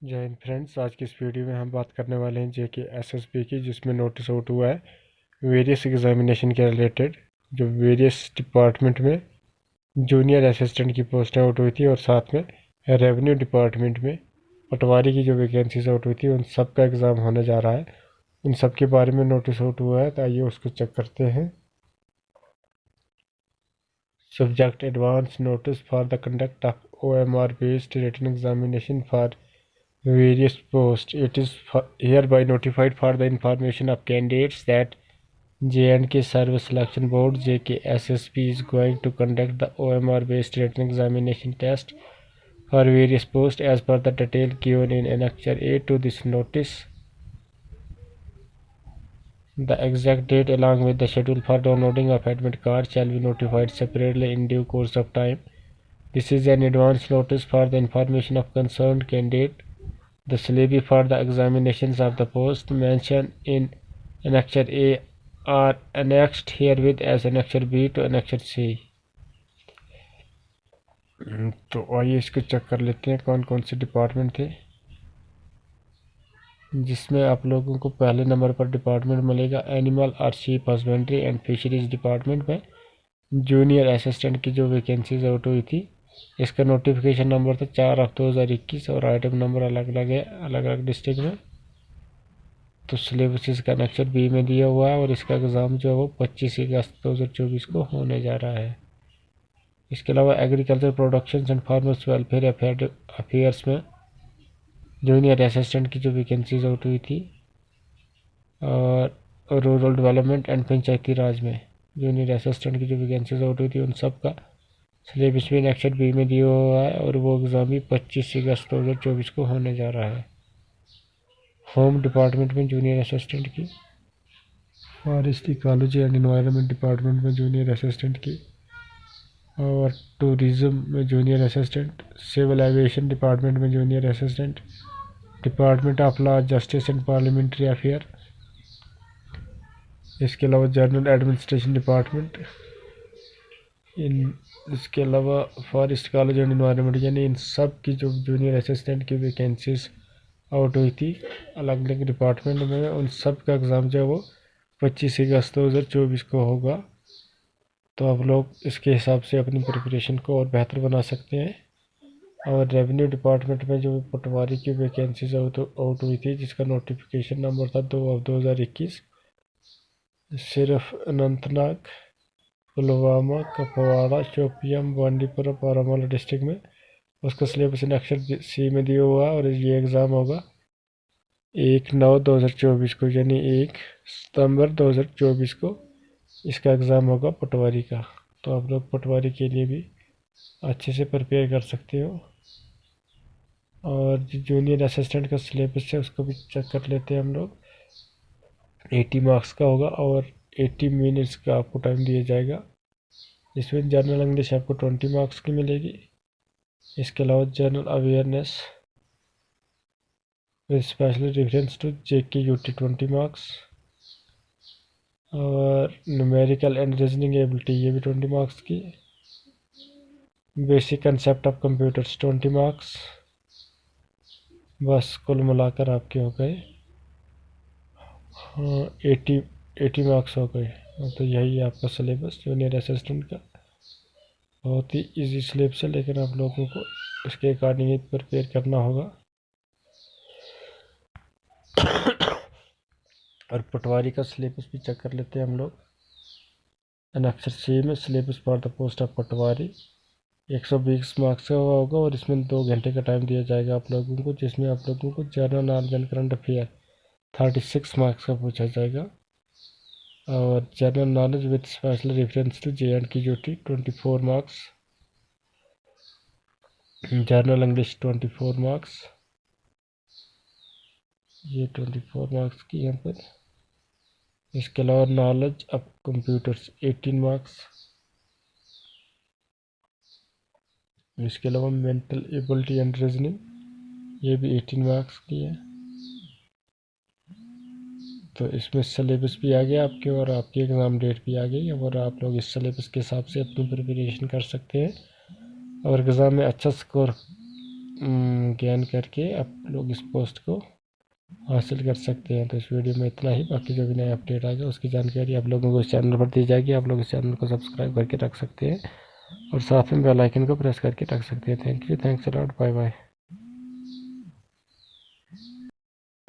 जय हिंद फ्रेंड्स। आज की इस वीडियो में हम बात करने वाले हैं जेके एसएसबी की, जिसमें नोटिस आउट हुआ है वेरियस एग्जामिनेशन के रिलेटेड। जो वेरियस डिपार्टमेंट में जूनियर असिस्टेंट की पोस्टें आउट हुई थी और साथ में रेवेन्यू डिपार्टमेंट में पटवारी की जो वैकेंसीज आउट हुई थी उन सब का एग्ज़ाम होने जा रहा है। उन सब के बारे में नोटिस आउट हुआ है, तो आइए उसको चेक करते हैं। Subject advance notice for the conduct of OMR based written examination for various posts. It is hereby notified for the information of candidates that J&K Service Selection Board (JKSSB) is going to conduct the OMR-based written examination test for various posts as per the detail given in Annexure A to this notice. The exact date along with the schedule for downloading of admit card shall be notified separately in due course of time. This is an advance notice for the information of concerned candidate. The syllabi for the examinations of the post mentioned in Annexure A are annexed herewith as Annexure B to Annexure C. तो आइए इसको check कर लेते हैं कौन कौन से department थे, जिसमें आप लोगों को पहले नंबर पर डिपार्टमेंट मिलेगा एनिमल और sheep husbandry and fisheries department में जूनियर असिस्टेंट की जो वैकेंसीज आउट हुई थी। इसका नोटिफिकेशन नंबर था 4/2021 और आइटम नंबर अलग अलग है अलग अलग डिस्ट्रिक्ट में। तो सिलेबस इसका Annexure बी में दिया हुआ है और इसका एग्ज़ाम जो है वो 25 अगस्त 2024 को होने जा रहा है। इसके अलावा agriculture production and farmers welfare affairs में जूनियर असिस्टेंट की जो वैकेंसीज आउट हुई थी, और रूरल डेवलपमेंट एंड पंचायती राज में जूनियर असिस्टेंट की जो वैकेंसीज आउट हुई थी उन सब का सिलेबस भी Annexure बी में दिया हुआ है और वो एग्ज़ाम भी 25 अगस्त 2024 को होने जा रहा है। होम डिपार्टमेंट में जूनियर असिस्टेंट की, forest ecology and environment department में जूनियर असिस्टेंट की, और टूरिज़्म में junior assistant, civil aviation department में junior assistant, department of law justice and parliamentary affair, इसके अलावा जनरल एडमिनिस्ट्रेशन डिपार्टमेंट, इसके अलावा फॉरेस्ट इकोलॉजी एंड एनवायरनमेंट, यानी इन सब की जो जूनियर असिस्टेंट की वैकेंसीज आउट हुई थी अलग अलग डिपार्टमेंट में, उन सब का एग्ज़ाम जो है वो 25 अगस्त 2024 को होगा। तो आप लोग इसके हिसाब से अपनी प्रिपरेशन को और बेहतर बना सकते हैं। और रेवेन्यू डिपार्टमेंट में जो पटवारी की वैकेंसीज आउट हुई थी जिसका नोटिफिकेशन नंबर था 2/2021, सिर्फ अनंतनाग, पुलवामा, कुपवाड़ा, शोपियां, बांडीपुरा, बारामूला डिस्ट्रिक्ट में उसका सिलेबस Annexure सी में दिया हुआ है और ये एग्ज़ाम होगा 1/9/2024 को, यानी 1 सितंबर 2024 को इसका एग्ज़ाम होगा पटवारी का। तो आप लोग पटवारी के लिए भी अच्छे से प्रिपेयर कर सकते हो। और जो जूनियर असिस्टेंट का सिलेबस है उसको भी चेक कर लेते हैं हम लोग। 80 मार्क्स का होगा और 80 मिनट्स का आपको टाइम दिया जाएगा। इसमें जनरल इंग्लिश आपको 20 मार्क्स की मिलेगी। इसके अलावा general awareness with special reference to JKUT 20 marks, और न्यूमेरिकल एंड रीजनिंग एबिलिटी ये भी 20 मार्क्स की। Basic concept of computers 20 marks. बस कुल मिलाकर आपके हो गए 80 मार्क्स हो गए। तो यही है आपका सिलेबस जूनियर असिस्टेंट का। बहुत ही इजी सिलेबस है, लेकिन आप लोगों को इसके अकॉर्डिंग ही प्रिपेयर करना होगा। और पटवारी का सिलेबस भी चेक कर लेते हैं हम लोग। Annexure सी में syllabus for the post of Patwari 120 marks का होगा और इसमें 2 घंटे का टाइम दिया जाएगा आप लोगों को, जिसमें आप लोगों को general knowledge and current affair 36 marks का पूछा जाएगा, और general knowledge with special reference to JNKUT 24 marks, general English 24 marks, ये 24 मार्क्स की यहाँ पर। इसके अलावा नॉलेज ऑफ कंप्यूटर्स 18 मार्क्स। इसके अलावा मेंटल एबिलिटी एंड रीजनिंग ये भी 18 मार्क्स की है। तो इसमें सिलेबस भी आ गया आपके और आपकी एग्ज़ाम डेट भी आ गई, और आप लोग इस सिलेबस के हिसाब से अपनी प्रिपरेशन कर सकते हैं और एग्ज़ाम में अच्छा स्कोर ज्ञान करके आप लोग इस पोस्ट को हासिल कर सकते हैं। तो इस वीडियो में इतना ही, बाकी जो भी नया अपडेट आएगा उसकी जानकारी आप लोगों को इस चैनल पर दी जाएगी। आप लोग इस चैनल को सब्सक्राइब करके रख सकते हैं और साथ में बेल आइकन को प्रेस करके रख सकते हैं। Thank you, thanks a lot, bye bye.